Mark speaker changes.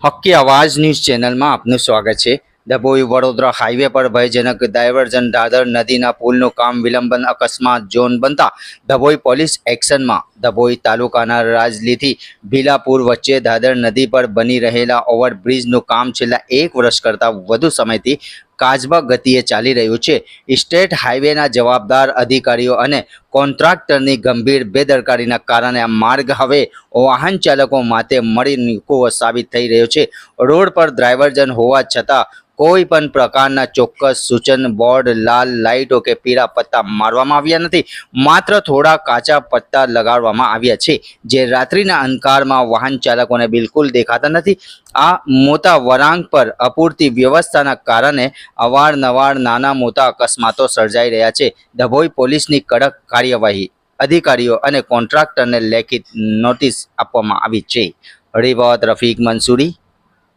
Speaker 1: હક્કી અવાજ ન્યૂઝ ચેનલમાં આપનું સ્વાગત છે। ડભોઈ વડોદરા હાઈવે પર ભયજનક ડાયવર્ઝન દાદર નદીના પુલનું કામ વિલંબન અકસ્માત ઝોન બનતા ડભોઈ પોલીસ એક્શનમાં। ડભોઈ તાલુકાના રાજલીથી ભીલાપુર વચ્ચે દાદર નદી પર બની રહેલા ઓવરબ્રિજનું કામ છેલ્લા 1 વર્ષ કરતાં વધુ સમયથી કાચબા ગતિએ ચાલી રહ્યું છે। સ્ટેટ હાઈવેના જવાબદાર અધિકારીઓ અને કોન્ટ્રાક્ટરની ગંભીર બેદરકારીના કારણે આ માર્ગ હવે વાહન ચાલકો માટે મળી મૂકવો સાબિત થઈ રહ્યો છે। રોડ પર ડાયવર્ઝન હોવા છતાં કોઈ પણ પ્રકારના ચોક્કસ સૂચન બોર્ડ, લાલ લાઇટો કે પીળા પટ્ટા મારવામાં આવ્યા નથી। માત્ર થોડા કાચા પટ્ટા લગાડવામાં આવ્યા છે જે રાત્રિના અંધકારમાં વાહન ચાલકોને બિલકુલ દેખાતા નથી। આ મોટા વળાંક પર અપૂરતી વ્યવસ્થાના કારણે અવારનવાર નાના મોટા અકસ્માતો સર્જાઈ રહ્યા છે। ડભોઈ પોલીસની કડક કાર્યવાહી, અધિકારીઓ અને કોન્ટ્રાક્ટરને લેખિત નોટિસ આપવામાં આવી છે। રિપોર્ટ રફીક મંસૂરી,